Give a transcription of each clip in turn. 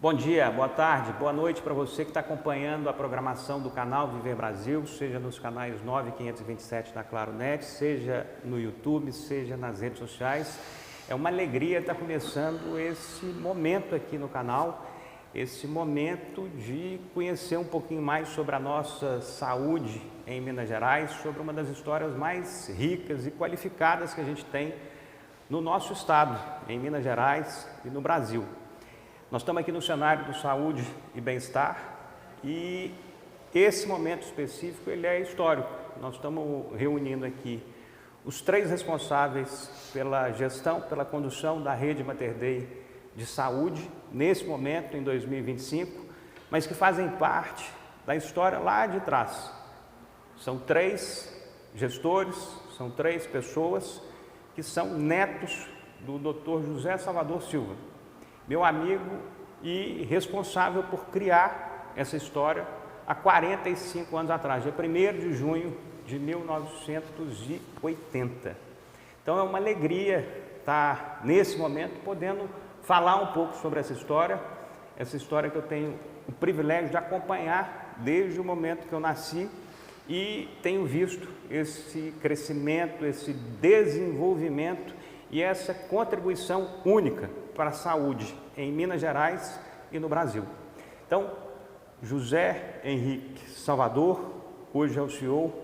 Bom dia, boa tarde, boa noite para você que está acompanhando a programação do canal Viver Brasil, seja nos canais 9 e 527 da Claro Net, seja no YouTube, seja nas redes sociais. É uma alegria estar começando esse momento aqui no canal, esse momento de conhecer um pouquinho mais sobre a nossa saúde em Minas Gerais, sobre uma das histórias mais ricas e qualificadas que a gente tem no nosso estado, em Minas Gerais e no Brasil. Nós estamos aqui no cenário do Saúde e Bem-Estar e esse momento específico ele é histórico. Nós estamos reunindo aqui os três responsáveis pela gestão, pela condução da rede Mater Dei de saúde, nesse momento, em 2025, mas que fazem parte da história lá de trás. São três gestores, são três pessoas que são netos do Dr. José Salvador Silva, meu amigo e responsável por criar essa história há 45 anos atrás, dia 1º de junho de 1980. Então é uma alegria estar nesse momento podendo falar um pouco sobre essa história que eu tenho o privilégio de acompanhar desde o momento que eu nasci e tenho visto esse crescimento, esse desenvolvimento e essa contribuição única para a saúde em Minas Gerais e no Brasil. Então, José Henrique Salvador, hoje é o CEO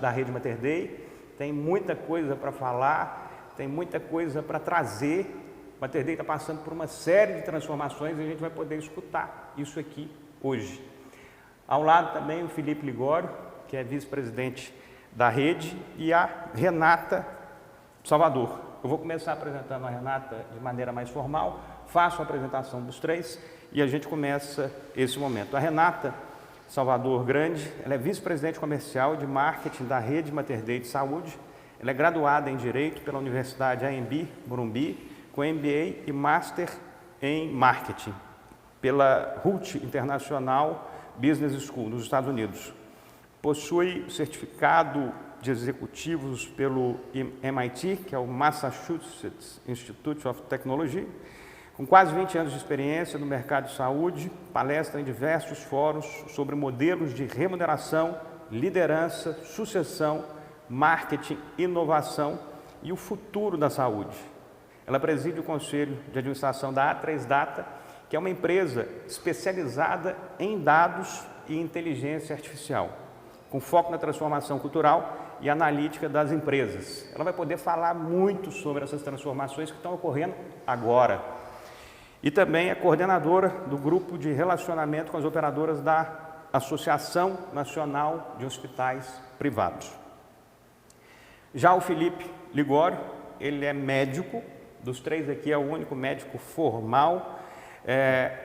da Rede Mater Dei, tem muita coisa para falar, tem muita coisa para trazer. Mater Dei está passando por uma série de transformações e a gente vai poder escutar isso aqui hoje. Ao lado também o Felipe Ligório, que é vice-presidente da rede, e a Renata Salvador. Eu vou começar apresentando a Renata de maneira mais formal, faço a apresentação dos três e a gente começa esse momento. A Renata Salvador Grande, ela é vice-presidente comercial de marketing da rede Mater Dei de Saúde, ela é graduada em Direito pela Universidade AMB Morumbi, com MBA e Master em Marketing, pela Hult International Business School, nos Estados Unidos. Possui certificado de executivos pelo MIT, que é o Massachusetts Institute of Technology, com quase 20 anos de experiência no mercado de saúde, palestra em diversos fóruns sobre modelos de remuneração, liderança, sucessão, marketing, inovação e o futuro da saúde. Ela preside o Conselho de Administração da A3 Data, que é uma empresa especializada em dados e inteligência artificial, com foco na transformação cultural e analítica das empresas. Ela vai poder falar muito sobre essas transformações que estão ocorrendo agora. E também é coordenadora do grupo de relacionamento com as operadoras da Associação Nacional de Hospitais Privados. Já o Felipe Ligório, ele é médico, dos três aqui é o único médico formal,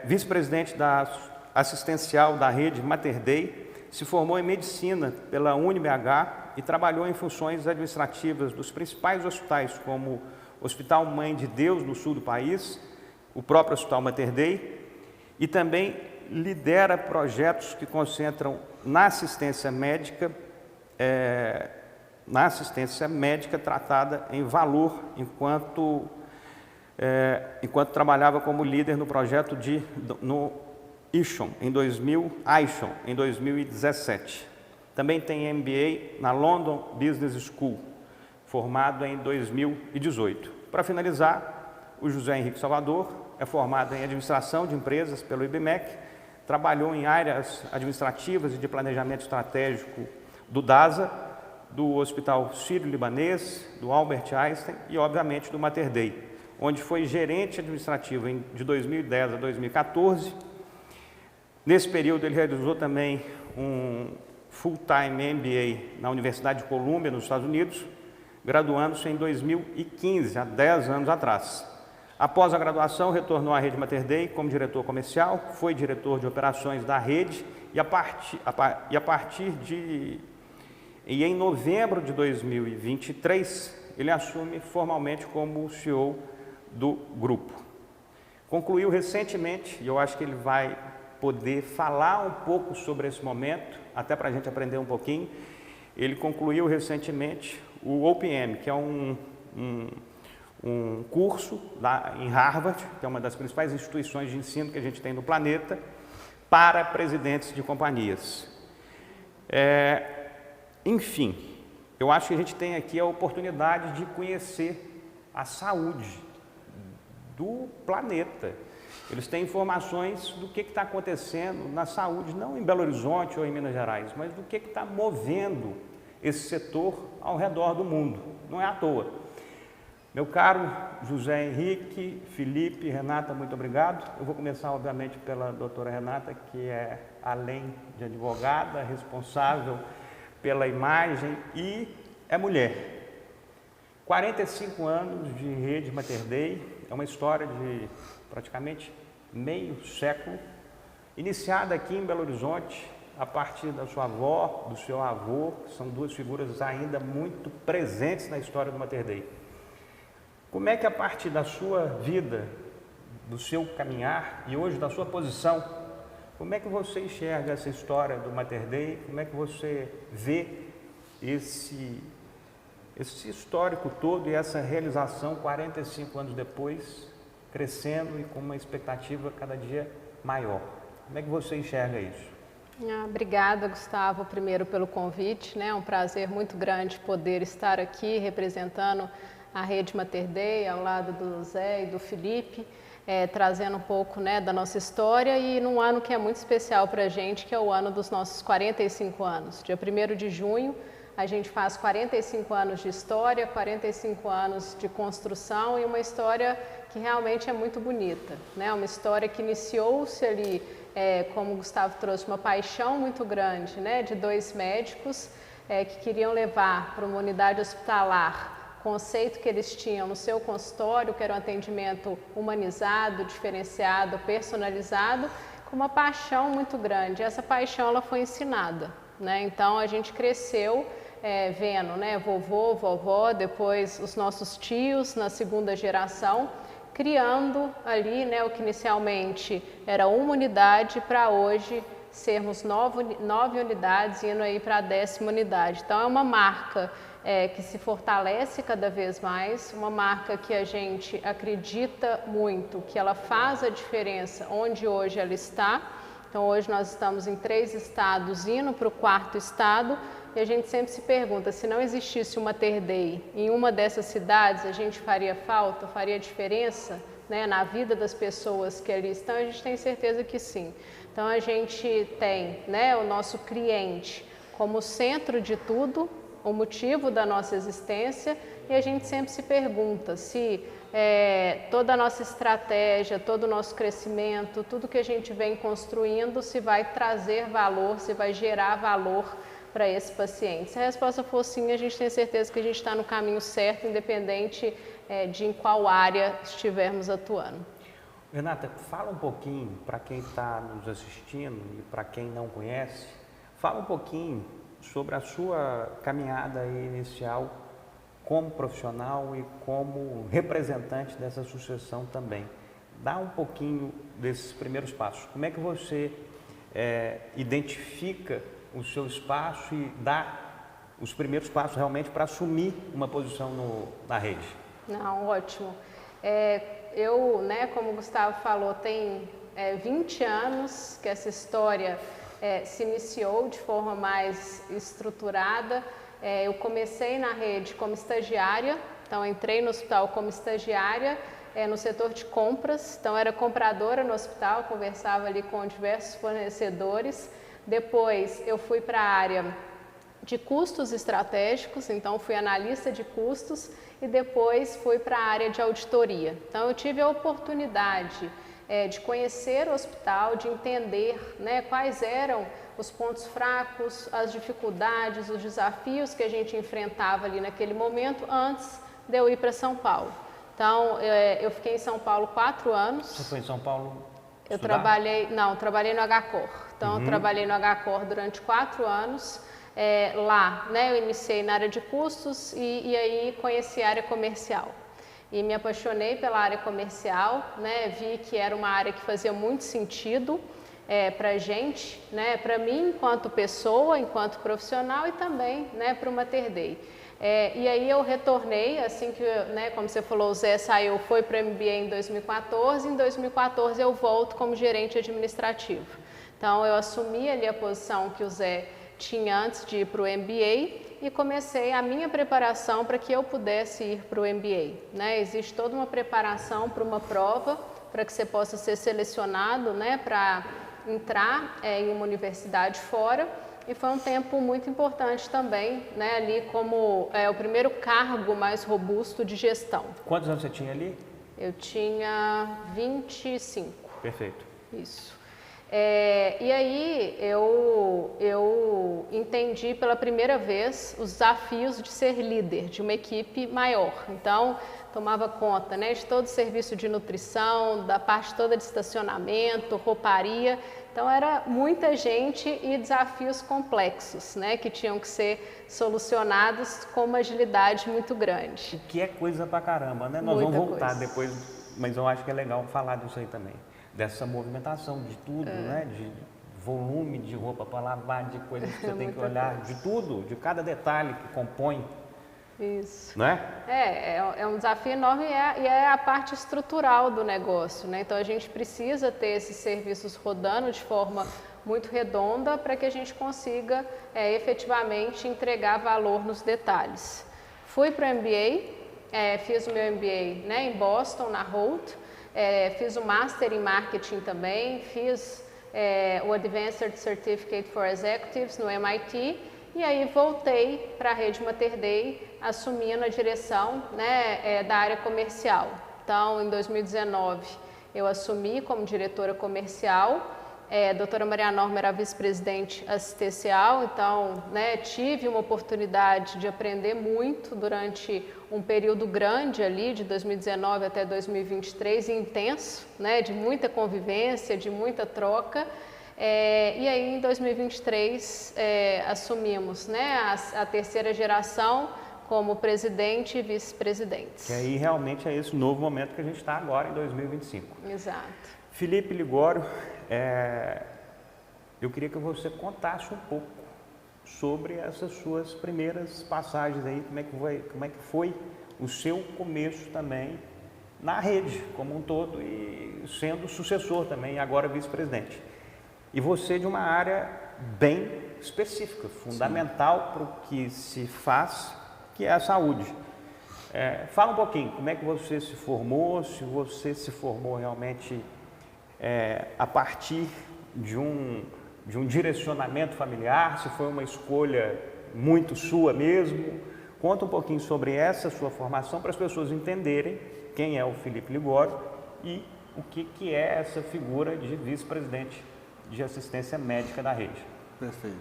vice-presidente da assistencial da rede Mater Dei, se formou em medicina pela UniBH e trabalhou em funções administrativas dos principais hospitais, como o Hospital Mãe de Deus, no sul do país, o próprio Hospital Mater Dei, e também lidera projetos que concentram na assistência médica tratada em valor, enquanto trabalhava como líder no projeto no ISHON em 2017. Também tem MBA na London Business School, formado em 2018. Para finalizar, o José Henrique Salvador é formado em Administração de Empresas pelo IBMEC, trabalhou em áreas administrativas e de planejamento estratégico do DASA, do Hospital Sírio-Libanês, do Albert Einstein e, obviamente, do Mater Dei, onde foi gerente administrativo de 2010 a 2014. Nesse período, ele realizou também um full-time MBA na Universidade de Colômbia, nos Estados Unidos, graduando-se em 2015, há 10 anos atrás. Após a graduação, retornou à rede Mater Dei como diretor comercial, foi diretor de operações da rede e em novembro de 2023, ele assume formalmente como CEO do grupo. Concluiu recentemente, e eu acho que ele vai poder falar um pouco sobre esse momento, até para a gente aprender um pouquinho. Ele concluiu recentemente o OPM, que é um curso lá em Harvard, que é uma das principais instituições de ensino que a gente tem no planeta, para presidentes de companhias. Enfim, eu acho que a gente tem aqui a oportunidade de conhecer a saúde do planeta. Eles têm informações do que está acontecendo na saúde, não em Belo Horizonte ou em Minas Gerais, mas do que está movendo esse setor ao redor do mundo. Não é à toa. Meu caro José Henrique, Felipe, Renata, muito obrigado. Eu vou começar, obviamente, pela doutora Renata, que é, além de advogada, responsável pela imagem e é mulher. 45 anos de rede Mater Dei, é uma história de praticamente meio século, iniciada aqui em Belo Horizonte, a partir da sua avó, do seu avô, que são duas figuras ainda muito presentes na história do Mater Dei. Como é que a partir da sua vida, do seu caminhar e hoje da sua posição, como é que você enxerga essa história do Mater Dei? Como é que você vê esse histórico todo e essa realização 45 anos depois, crescendo e com uma expectativa cada dia maior? Como é que você enxerga isso? Obrigada, Gustavo, primeiro pelo convite, né? É um prazer muito grande poder estar aqui representando a Rede Mater Dei, ao lado do Zé e do Felipe, trazendo um pouco, né, da nossa história e num ano que é muito especial para a gente, que é o ano dos nossos 45 anos. Dia 1º de junho, a gente faz 45 anos de história, 45 anos de construção e uma história que realmente é muito bonita, né? Uma história que iniciou-se ali, como o Gustavo trouxe, uma paixão muito grande, né, de dois médicos que queriam levar para uma unidade hospitalar conceito que eles tinham no seu consultório, que era um atendimento humanizado, diferenciado, personalizado, com uma paixão muito grande. Essa paixão ela foi ensinada, né? Então a gente cresceu vendo, né, vovô, vovó, depois os nossos tios na segunda geração, criando ali, né, o que inicialmente era uma unidade para hoje sermos 9 unidades, indo aí para a 10ª unidade. Então é uma marca que se fortalece cada vez mais, uma marca que a gente acredita muito, que ela faz a diferença onde hoje ela está. Então hoje nós estamos em 3 estados, indo para o 4º estado, e a gente sempre se pergunta, se não existisse uma Mater Dei em uma dessas cidades, a gente faria falta, faria diferença, né, na vida das pessoas que ali estão? A gente tem certeza que sim. Então a gente tem, né, o nosso cliente como centro de tudo, o motivo da nossa existência, e a gente sempre se pergunta se toda a nossa estratégia, todo o nosso crescimento, tudo que a gente vem construindo, se vai trazer valor, se vai gerar valor para esse paciente. Se a resposta for sim, a gente tem certeza que a gente está no caminho certo, independente de em qual área estivermos atuando. Renata, fala um pouquinho para quem está nos assistindo e para quem não conhece, fala um pouquinho sobre a sua caminhada inicial como profissional e como representante dessa sucessão também. Dá um pouquinho desses primeiros passos. Como é que você identifica o seu espaço e dá os primeiros passos realmente para assumir uma posição na rede? Não, ótimo. Eu, né, como o Gustavo falou, tem 20 anos que essa história se iniciou de forma mais estruturada. Eu comecei na rede como estagiária, então entrei no hospital como estagiária no setor de compras, então era compradora no hospital, conversava ali com diversos fornecedores. Depois eu fui para a área de custos estratégicos, então fui analista de custos e depois fui para a área de auditoria. Então eu tive a oportunidade de conhecer o hospital, de entender, né, quais eram os pontos fracos, as dificuldades, os desafios que a gente enfrentava ali naquele momento antes de eu ir para São Paulo. Então eu fiquei em São Paulo 4 anos. Você foi em São Paulo Eu trabalhei no HCOR. Então eu trabalhei no HCOR durante 4 anos. Lá, né, eu iniciei na área de custos e aí conheci a área comercial. E me apaixonei pela área comercial, né, vi que era uma área que fazia muito sentido para a gente, né, para mim enquanto pessoa, enquanto profissional e também, né, para o Mater Dei. E aí eu retornei, assim que, né, como você falou, o Zé saiu, foi para o MBA em 2014, em 2014 eu volto como gerente administrativo. Então eu assumi ali a posição que o Zé tinha antes de ir para o MBA e comecei a minha preparação para que eu pudesse ir para o MBA. Né? Existe toda uma preparação para uma prova, para que você possa ser selecionado, né, para entrar em uma universidade fora. E foi um tempo muito importante também, né, ali como o primeiro cargo mais robusto de gestão. Quantos anos você tinha ali? Eu tinha 25. Perfeito. Isso. E aí eu entendi pela primeira vez os desafios de ser líder de uma equipe maior. Então, tomava conta, né, de todo o serviço de nutrição, da parte toda de estacionamento, rouparia. Então, era muita gente e desafios complexos, né, que tinham que ser solucionados com uma agilidade muito grande. Que é coisa pra caramba, né? Nós vamos voltar depois, mas eu acho que é legal falar disso aí também. Dessa movimentação de tudo, né? De volume de roupa para lavar, de coisas que você tem que olhar, de tudo, de cada detalhe que compõe. Isso. Não é? É um desafio enorme e é a parte estrutural do negócio, né? Então a gente precisa ter esses serviços rodando de forma muito redonda para que a gente consiga efetivamente entregar valor nos detalhes. Fui para o MBA, fiz o meu MBA, né, em Boston, na Holt, fiz o Master em Marketing também, fiz o Advanced Certificate for Executives no MIT. E aí voltei para a Rede Mater Dei, assumindo a direção, né, da área comercial. Então, em 2019, eu assumi como diretora comercial. A doutora Maria Norma era vice-presidente assistencial, então, né, tive uma oportunidade de aprender muito durante um período grande ali, de 2019 até 2023, intenso, né, de muita convivência, de muita troca. E aí, em 2023, assumimos, né, a terceira geração como presidente e vice-presidentes. Que aí realmente é esse novo momento que a gente está agora, em 2025. Exato. Felipe Ligório, eu queria que você contasse um pouco sobre essas suas primeiras passagens aí, como é que foi o seu começo também na rede como um todo e sendo sucessor também, agora vice-presidente. E você de uma área bem específica, fundamental para o que se faz, que é a saúde. Fala um pouquinho, como é que você se formou, se você se formou realmente a partir de um direcionamento familiar, se foi uma escolha muito sua mesmo. Conta um pouquinho sobre essa sua formação para as pessoas entenderem quem é o Felipe Ligório e o que é essa figura de vice-presidente de assistência médica da rede. Perfeito.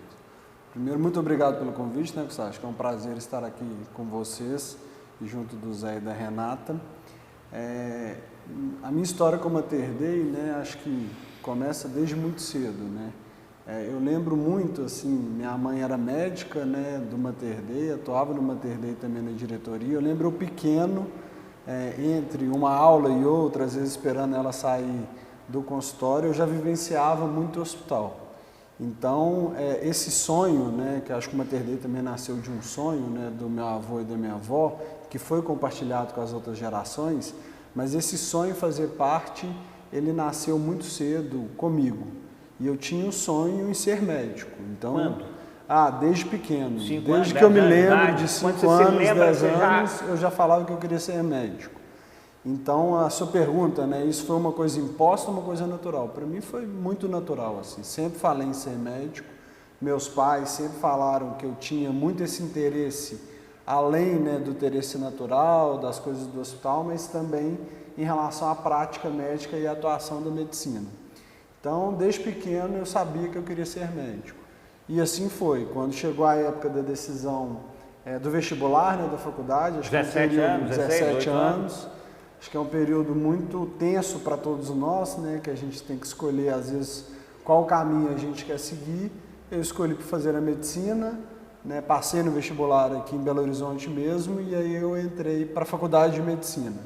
Primeiro, muito obrigado pelo convite, né, Gustavo? Acho que é um prazer estar aqui com vocês e junto do Zé e da Renata. A minha história como Mater Dei, né, acho que começa desde muito cedo, né? Eu lembro muito, assim, minha mãe era médica, né, do Mater Dei, atuava no Mater Dei também na diretoria. Eu lembro eu pequeno, entre uma aula e outra, às vezes esperando ela sair do consultório, eu já vivenciava muito o hospital. Então, esse sonho, né, que acho que o Mater Dei também nasceu de um sonho, né, do meu avô e da minha avó, que foi compartilhado com as outras gerações, mas esse sonho fazer parte, ele nasceu muito cedo comigo. E eu tinha um sonho em ser médico. Então, quando? Desde pequeno. Desde que eu me lembro de 5 anos, 10 anos, eu já falava que eu queria ser médico. Então, a sua pergunta, né, isso foi uma coisa imposta ou uma coisa natural? Para mim foi muito natural, assim. Sempre falei em ser médico. Meus pais sempre falaram que eu tinha muito esse interesse, além, né, do interesse natural, das coisas do hospital, mas também em relação à prática médica e à atuação da medicina. Então, desde pequeno, eu sabia que eu queria ser médico. E assim foi. Quando chegou a época da decisão do vestibular, né, da faculdade, acho que 17 anos. Acho que é um período muito tenso para todos nós, né, que a gente tem que escolher, às vezes, qual caminho a gente quer seguir. Eu escolhi para fazer a medicina, né, passei no vestibular aqui em Belo Horizonte mesmo, e aí eu entrei para a faculdade de medicina.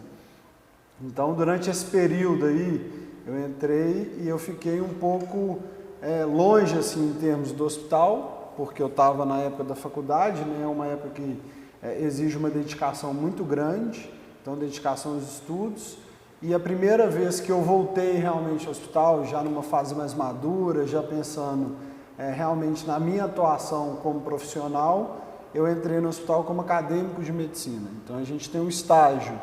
Então, durante esse período aí, eu entrei e eu fiquei um pouco longe, assim, em termos do hospital, porque eu estava na época da faculdade, né, uma época que exige uma dedicação muito grande, então dedicação aos estudos. E a primeira vez que eu voltei realmente ao hospital, já numa fase mais madura, já pensando realmente na minha atuação como profissional, eu entrei no hospital como acadêmico de medicina. Então a gente tem um estágio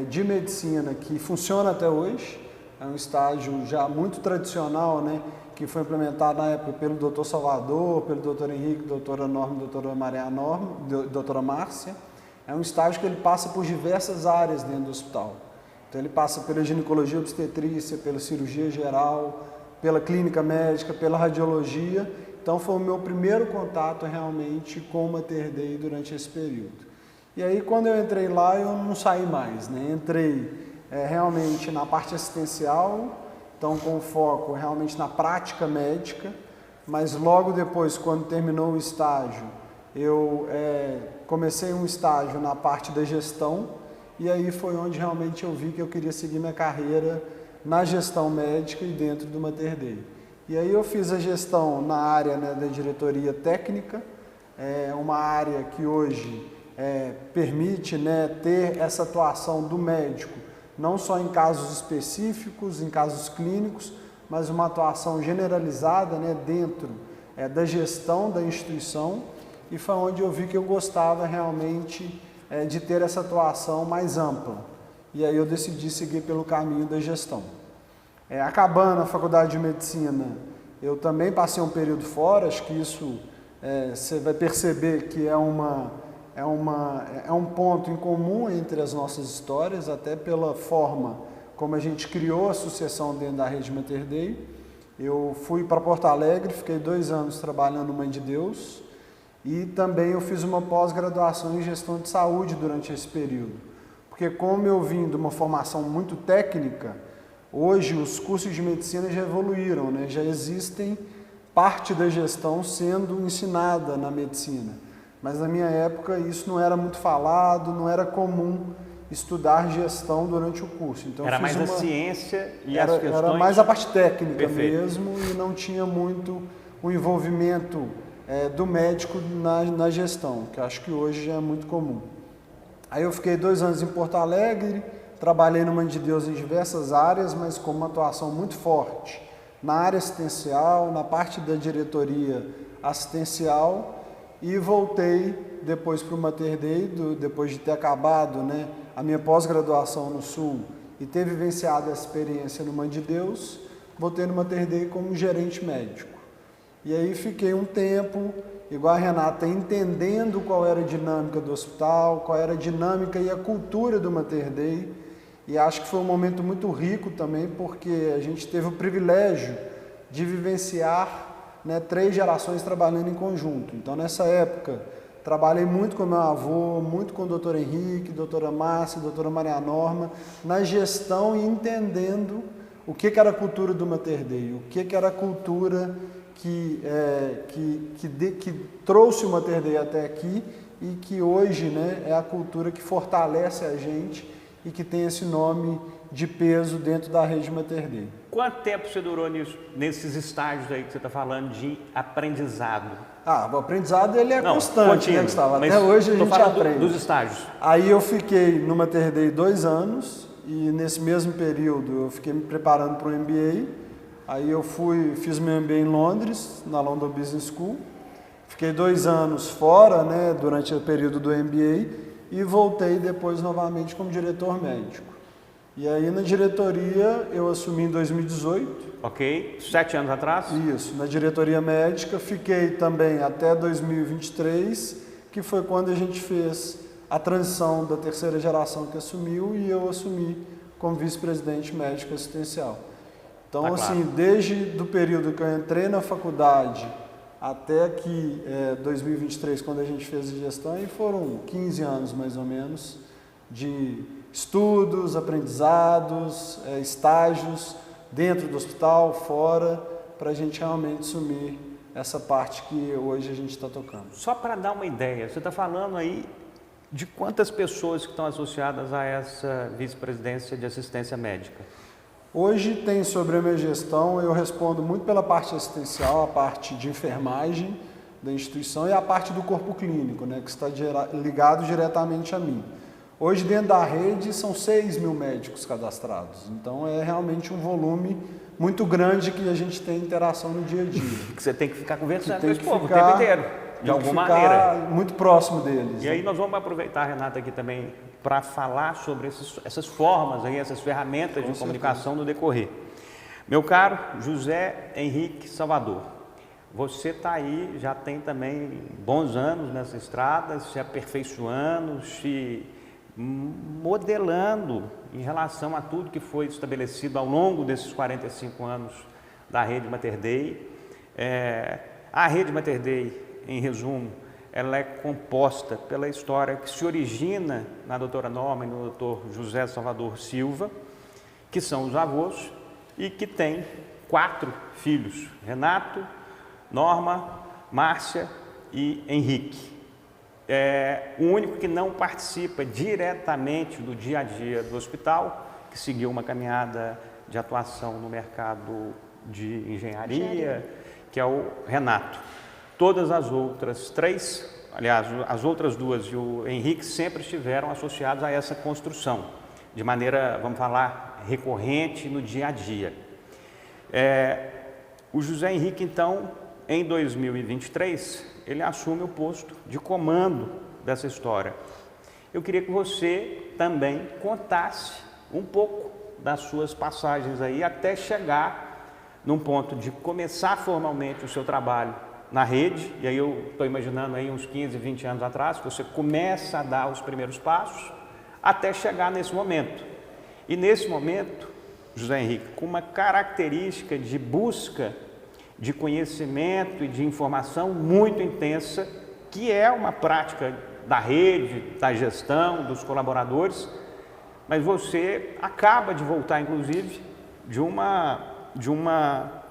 de medicina que funciona até hoje, é um estágio já muito tradicional, né, que foi implementado na época pelo Dr. Salvador, pelo Dr. Henrique, doutora Norma, doutora Maria Norma, doutora Márcia. É um estágio que ele passa por diversas áreas dentro do hospital. Então ele passa pela ginecologia obstetrícia, pela cirurgia geral, pela clínica médica, pela radiologia. Então foi o meu primeiro contato realmente com o Mater Dei durante esse período. E aí quando eu entrei lá eu não saí mais, né? Entrei realmente na parte assistencial, então com foco realmente na prática médica, mas logo depois, quando terminou o estágio, eu comecei um estágio na parte da gestão, e aí foi onde realmente eu vi que eu queria seguir minha carreira na gestão médica e dentro do Mater Dei. E aí eu fiz a gestão na área, né, da diretoria técnica, uma área que hoje permite, né, ter essa atuação do médico, não só em casos específicos, em casos clínicos, mas uma atuação generalizada, né, dentro da gestão da instituição, e foi onde eu vi que eu gostava realmente de ter essa atuação mais ampla. E aí eu decidi seguir pelo caminho da gestão. Acabando a faculdade de medicina, eu também passei um período fora, acho que isso você vai perceber que é um ponto em comum entre as nossas histórias, até pela forma como a gente criou a sucessão dentro da rede Mater Dei. Eu fui para Porto Alegre, fiquei 2 anos trabalhando no Mãe de Deus, e também eu fiz uma pós-graduação em gestão de saúde durante esse período. Porque como eu vim de uma formação muito técnica, hoje os cursos de medicina já evoluíram, né? Já existem parte da gestão sendo ensinada na medicina. Mas na minha época isso não era muito falado, não era comum estudar gestão durante o curso. Então, era mais a ciência e as questões... Era mais a parte técnica. Perfeito. Mesmo, e não tinha muito o envolvimento do médico na gestão, que acho que hoje já é muito comum. Aí eu fiquei 2 anos em Porto Alegre, trabalhei no Mãe de Deus em diversas áreas, mas com uma atuação muito forte na área assistencial, na parte da diretoria assistencial, e voltei depois para o Mater Dei, depois de ter acabado, né, a minha pós-graduação no Sul e ter vivenciado essa experiência no Mãe de Deus, voltei no Mater Dei como gerente médico. E aí fiquei um tempo, igual a Renata, entendendo qual era a dinâmica do hospital, qual era a dinâmica e a cultura do Mater Dei. E acho que foi um momento muito rico também, porque a gente teve o privilégio de vivenciar, né, 3 gerações trabalhando em conjunto. Então, nessa época, trabalhei muito com meu avô, muito com o Dr. Henrique, doutora Márcia, doutora Maria Norma, na gestão e entendendo o que era a cultura do Mater Dei, o que era a cultura que trouxe o Mater Dei até aqui e que hoje, né, é a cultura que fortalece a gente e que tem esse nome de peso dentro da rede Mater Dei. Quanto tempo você durou nesses estágios aí que você está falando de aprendizado? O aprendizado ele é constante, né, Gustavo? Até hoje a gente aprende. Dos estágios. Aí eu fiquei no Mater Dei 2 anos e nesse mesmo período eu fiquei me preparando para o MBA. Aí eu fiz meu MBA em Londres, na London Business School. Fiquei 2 anos fora, né, durante o período do MBA e voltei depois novamente como diretor médico. E aí na diretoria eu assumi em 2018. Ok, 7 anos atrás? Isso, na diretoria médica. Fiquei também até 2023, que foi quando a gente fez a transição da 3ª geração que assumiu e eu assumi como vice-presidente médico assistencial. Então, tá, assim, claro. desde o período que eu entrei na faculdade até aqui, 2023, quando a gente fez a gestão, e foram 15 anos mais ou menos de estudos, aprendizados, estágios dentro do hospital, fora, para a gente realmente assumir essa parte que hoje a gente está tocando. Só para dar uma ideia, você está falando aí de quantas pessoas que estão associadas a essa vice-presidência de assistência médica? Hoje tem sobre a minha gestão, eu respondo muito pela parte assistencial, a parte de enfermagem, da instituição e a parte do corpo clínico, né, que está ligado diretamente a mim. Hoje, dentro da rede, são 6 mil médicos cadastrados. Então, é realmente um volume muito grande que a gente tem interação no dia a dia. Que você tem que ficar conversando com esse ficar, povo o tempo inteiro, de alguma maneira. Muito próximo deles. E aí nós vamos aproveitar, Renata, aqui também para falar sobre essas formas, aí, essas ferramentas de comunicação no decorrer. Meu caro José Henrique Salvador, você está aí, já tem também bons anos nessa estrada, se aperfeiçoando, se modelando em relação a tudo que foi estabelecido ao longo desses 45 anos da Rede Mater Dei. A Rede Mater Dei, em resumo, ela é composta pela história que se origina na doutora Norma e no doutor José Salvador Silva, que são os avós, e que tem 4 filhos, Renato, Norma, Márcia e Henrique. O único que não participa diretamente do dia a dia do hospital, que seguiu uma caminhada de atuação no mercado de engenharia, que é o Renato. Todas as outras 3, aliás, as outras 2 e o Henrique sempre estiveram associados a essa construção, de maneira, vamos falar, recorrente no dia a dia. O José Henrique, então, em 2023, ele assume o posto de comando dessa história. Eu queria que você também contasse um pouco das suas passagens aí, até chegar num ponto de começar formalmente o seu trabalho na rede, e aí eu estou imaginando aí uns 15, 20 anos atrás, que você começa a dar os primeiros passos, até chegar nesse momento. E nesse momento, José Henrique, com uma característica de busca de conhecimento e de informação muito intensa, que é uma prática da rede, da gestão, dos colaboradores, mas você acaba de voltar, inclusive, de uma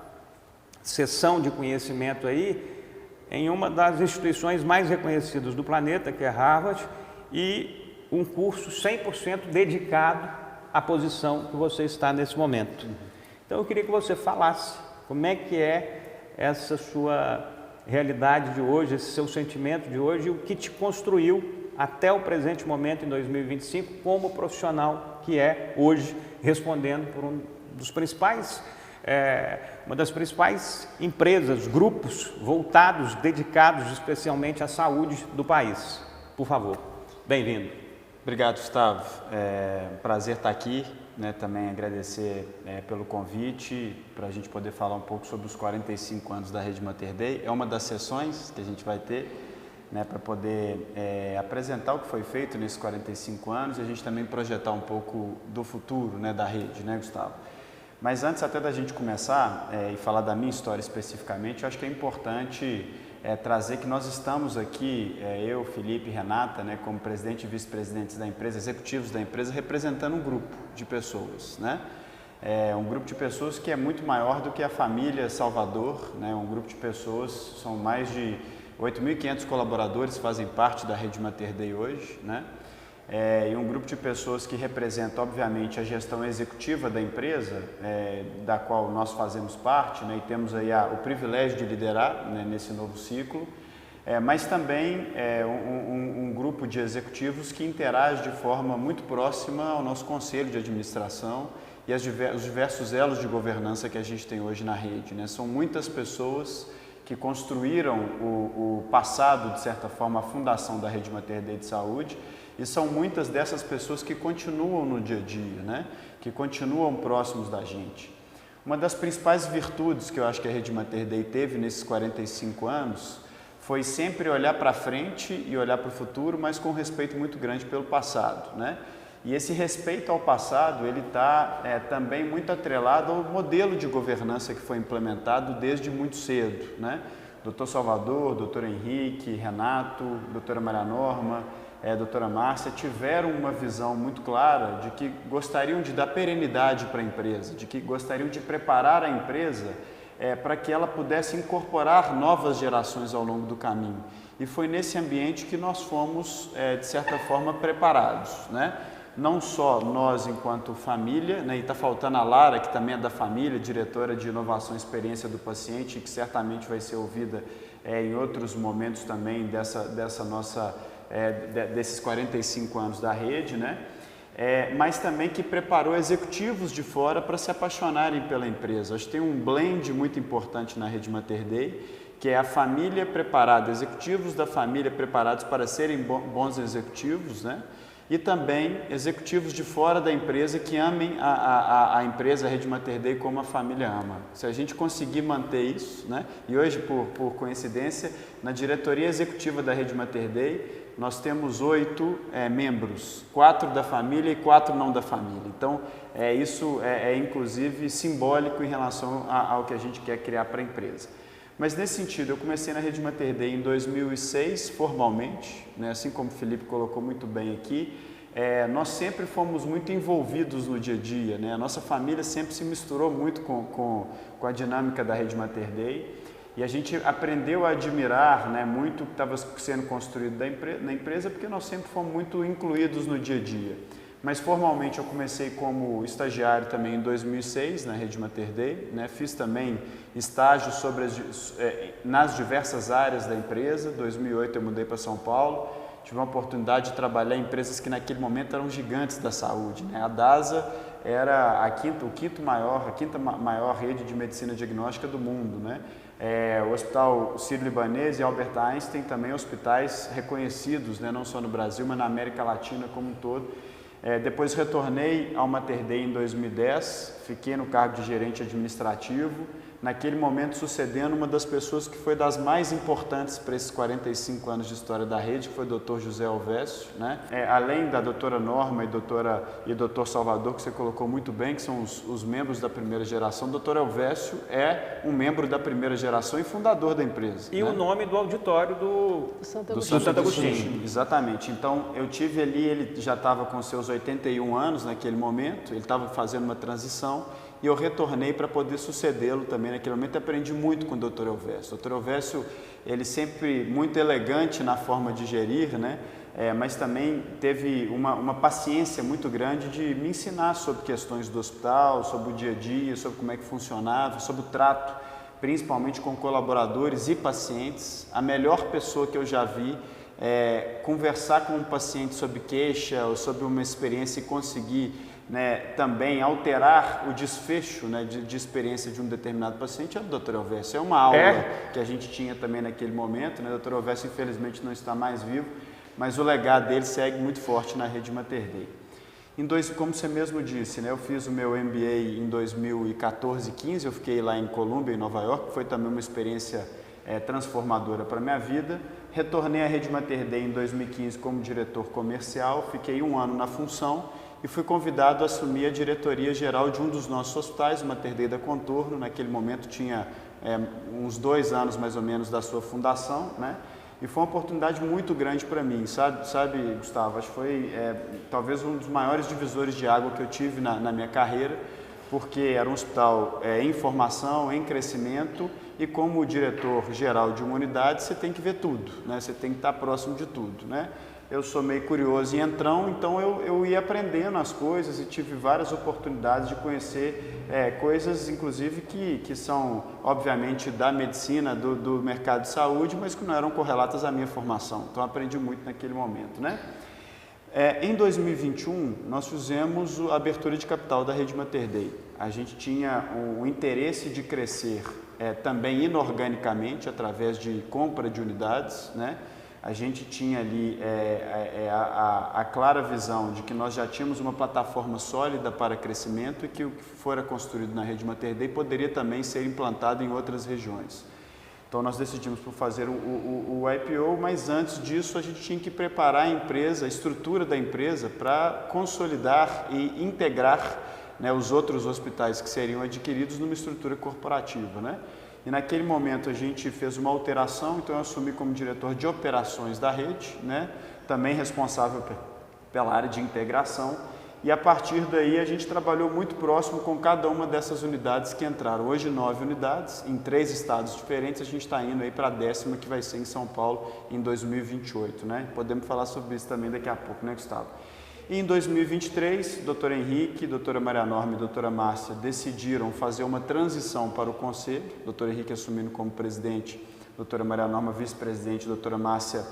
sessão de conhecimento aí em uma das instituições mais reconhecidas do planeta, que é Harvard, e um curso 100% dedicado à posição que você está nesse momento. Então eu queria que você falasse como é que é essa sua realidade de hoje, esse seu sentimento de hoje, e o que te construiu até o presente momento, em 2025, como profissional que é hoje, respondendo por uma das principais empresas, grupos voltados, dedicados especialmente à saúde do país. Por favor, bem-vindo. Obrigado, Gustavo. Prazer estar aqui, né? Também agradecer pelo convite, para a gente poder falar um pouco sobre os 45 anos da Rede Mater Dei. É uma das sessões que a gente vai ter, né, para poder apresentar o que foi feito nesses 45 anos e a gente também projetar um pouco do futuro, né, da rede, né, Gustavo? Mas antes até da gente começar e falar da minha história especificamente, eu acho que é importante trazer que nós estamos aqui, eu, Felipe e Renata, né, como presidente e vice-presidentes da empresa, executivos da empresa, representando um grupo de pessoas, né? Um grupo de pessoas que é muito maior do que a família Salvador, né? Um grupo de pessoas, são mais de 8.500 colaboradores que fazem parte da Rede Mater Dei hoje, né? E um grupo de pessoas que representa, obviamente, a gestão executiva da empresa, da qual nós fazemos parte, né, e temos aí o privilégio de liderar, né, nesse novo ciclo, mas também um grupo de executivos que interage de forma muito próxima ao nosso conselho de administração e os diversos elos de governança que a gente tem hoje na rede, né? São muitas pessoas que construíram o passado, de certa forma, a fundação da Rede Mater Dei de Saúde, e são muitas dessas pessoas que continuam no dia a dia, né? Que continuam próximos da gente. Uma das principais virtudes que eu acho que a Rede Mater Dei teve nesses 45 anos foi sempre olhar para frente e olhar para o futuro, mas com respeito muito grande pelo passado, né? E esse respeito ao passado, ele está também muito atrelado ao modelo de governança que foi implementado desde muito cedo, né? Doutor Salvador, doutor Henrique, Renato, doutora Maria Norma, doutora Márcia, tiveram uma visão muito clara de que gostariam de dar perenidade para a empresa, de que gostariam de preparar a empresa para que ela pudesse incorporar novas gerações ao longo do caminho. E foi nesse ambiente que nós fomos, de certa forma, preparados, né? Não só nós enquanto família, né? E está faltando a Lara, que também é da família, diretora de inovação e experiência do paciente, que certamente vai ser ouvida em outros momentos também desses 45 anos da rede, né? Mas também que preparou executivos de fora para se apaixonarem pela empresa. Acho que tem um blend muito importante na Rede Mater Dei, que é a família preparada, executivos da família preparados para serem bons executivos, né? E também executivos de fora da empresa que amem a empresa, a Rede Mater Dei, como a família ama. Se a gente conseguir manter isso, né? E hoje, por coincidência, na diretoria executiva da Rede Mater Dei, nós temos 8 membros, 4 da família e 4 não da família. Então, isso é inclusive simbólico em relação ao que a gente quer criar para a empresa. Mas nesse sentido, eu comecei na Rede Mater Dei em 2006, formalmente, né? Assim como o Felipe colocou muito bem aqui, nós sempre fomos muito envolvidos no dia a dia, né? A nossa família sempre se misturou muito com a dinâmica da Rede Mater Dei e a gente aprendeu a admirar, né, muito o que estava sendo construído na empresa, porque nós sempre fomos muito incluídos no dia a dia. Mas formalmente eu comecei como estagiário também em 2006 na Rede Mater Dei, né? Fiz também estágios nas diversas áreas da empresa. Em 2008 eu mudei para São Paulo, tive uma oportunidade de trabalhar em empresas que naquele momento eram gigantes da saúde, né? A DASA era a quinta maior rede de medicina diagnóstica do mundo, né? O Hospital Sírio-Libanês e Albert Einstein, também hospitais reconhecidos, né? Não só no Brasil, mas na América Latina como um todo. Depois retornei ao Mater Dei em 2010, fiquei no cargo de gerente administrativo, naquele momento sucedendo uma das pessoas que foi das mais importantes para esses 45 anos de história da rede, que foi o Dr. José Elvésio, né? Além da doutora Norma e doutor Salvador, que você colocou muito bem, que são os membros da primeira geração, o Dr. Elvésio é um membro da primeira geração e fundador da empresa. E, né, o nome do auditório do Santo Agostinho. Exatamente. Então, eu tive ali, ele já estava com seus 81 anos naquele momento, ele estava fazendo uma transição, e eu retornei para poder sucedê-lo também naquele momento. Aprendi muito com o Dr. Elvésio. O Dr. Elvésio, ele sempre muito elegante na forma de gerir, né? Mas também teve uma paciência muito grande de me ensinar sobre questões do hospital, sobre o dia a dia, sobre como é que funcionava, sobre o trato, principalmente com colaboradores e pacientes. A melhor pessoa que eu já vi conversar com um paciente sobre queixa ou sobre uma experiência e conseguir, né, também alterar o desfecho, né, de experiência de um determinado paciente é o Dr. Elvésio. É uma aula que a gente tinha também naquele momento, né? O Dr. Elvésio infelizmente não está mais vivo, mas o legado dele segue muito forte na Rede Mater Dei. Como você mesmo disse, né, eu fiz o meu MBA em 2014 e 15, eu fiquei lá em Colômbia, em Nova York, foi também uma experiência transformadora para a minha vida. Retornei à Rede Mater Dei em 2015 como diretor comercial, fiquei 1 ano na função e fui convidado a assumir a diretoria geral de um dos nossos hospitais, o Mater Dei da Contorno. Naquele momento tinha uns 2 anos mais ou menos da sua fundação, né? E foi uma oportunidade muito grande para mim, sabe, Gustavo? Acho que foi talvez um dos maiores divisores de água que eu tive na minha carreira, porque era um hospital em formação, em crescimento, e como diretor geral de uma unidade você tem que ver tudo, né? Você tem que estar próximo de tudo, né? Eu sou meio curioso e entrão, então eu ia aprendendo as coisas e tive várias oportunidades de conhecer coisas, inclusive, que são, obviamente, da medicina, do mercado de saúde, mas que não eram correlatas à minha formação. Então, aprendi muito naquele momento, né? Em 2021, nós fizemos a abertura de capital da Rede Mater Dei. A gente tinha o interesse de crescer também inorganicamente, através de compra de unidades, né? A gente tinha ali a clara visão de que nós já tínhamos uma plataforma sólida para crescimento e que o que fora construído na Rede Mater Dei poderia também ser implantado em outras regiões. Então, nós decidimos por fazer o IPO, mas antes disso a gente tinha que preparar a empresa, a estrutura da empresa, para consolidar e integrar, né, os outros hospitais que seriam adquiridos numa estrutura corporativa, né? E naquele momento a gente fez uma alteração, então eu assumi como diretor de operações da rede, né? Também responsável pela área de integração. E a partir daí a gente trabalhou muito próximo com cada uma dessas unidades que entraram. Hoje 9 unidades, em 3 estados diferentes, a gente está indo aí para a 10ª, que vai ser em São Paulo em 2028, né? Podemos falar sobre isso também daqui a pouco, né, Gustavo? E em 2023, Dr. Henrique, doutora Maria Norma e doutora Márcia decidiram fazer uma transição para o conselho, Dr. Henrique assumindo como presidente, doutora Maria Norma, vice-presidente, doutora Márcia,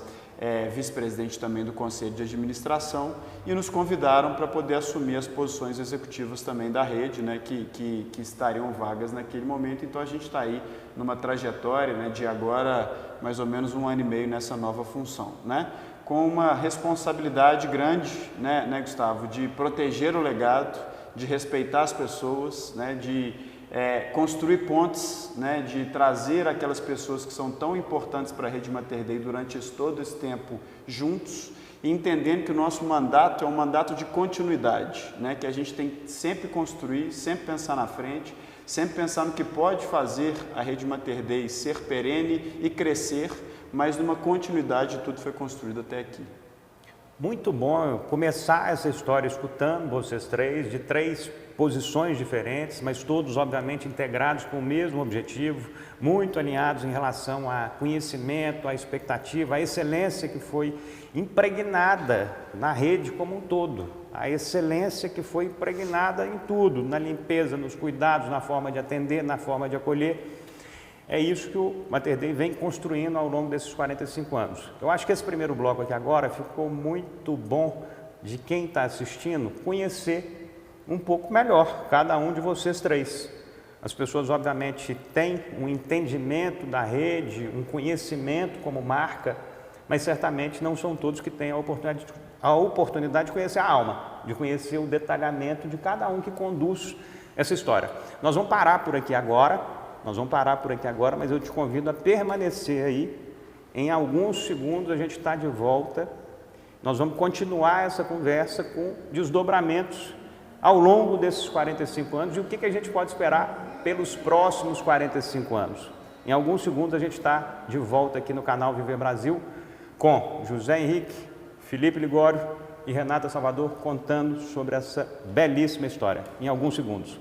vice-presidente também do Conselho de Administração, e nos convidaram para poder assumir as posições executivas também da rede, né, que estariam vagas naquele momento. Então a gente está aí numa trajetória, né, de agora mais ou menos 1 ano e meio nessa nova função, né, com uma responsabilidade grande, né, Gustavo, de proteger o legado, de respeitar as pessoas, né, de construir pontes, né, de trazer aquelas pessoas que são tão importantes para a Rede Mater Dei durante todo esse tempo juntos, e entendendo que o nosso mandato é um mandato de continuidade, né, que a gente tem que sempre construir, sempre pensar na frente, sempre pensar no que pode fazer a Rede Mater Dei ser perene e crescer, mas numa continuidade de tudo que foi construído até aqui. Muito bom começar essa história escutando vocês três, de 3 posições diferentes, mas todos obviamente integrados com o mesmo objetivo, muito alinhados em relação a conhecimento, a expectativa, a excelência que foi impregnada na rede como um todo, a excelência que foi impregnada em tudo, na limpeza, nos cuidados, na forma de atender, na forma de acolher. É isso que o Mater Dei vem construindo ao longo desses 45 anos. Eu acho que esse primeiro bloco aqui agora ficou muito bom de quem está assistindo conhecer um pouco melhor cada um de vocês três. As pessoas obviamente têm um entendimento da rede, um conhecimento como marca, mas certamente não são todos que têm a oportunidade de conhecer a alma, de conhecer o detalhamento de cada um que conduz essa história. Nós vamos parar por aqui agora, mas eu te convido a permanecer aí. Em alguns segundos a gente está de volta. Nós vamos continuar essa conversa com desdobramentos ao longo desses 45 anos e o que a gente pode esperar pelos próximos 45 anos. Em alguns segundos a gente está de volta aqui no canal Viver Brasil com José Henrique, Felipe Ligório e Renata Salvador contando sobre essa belíssima história. Em alguns segundos.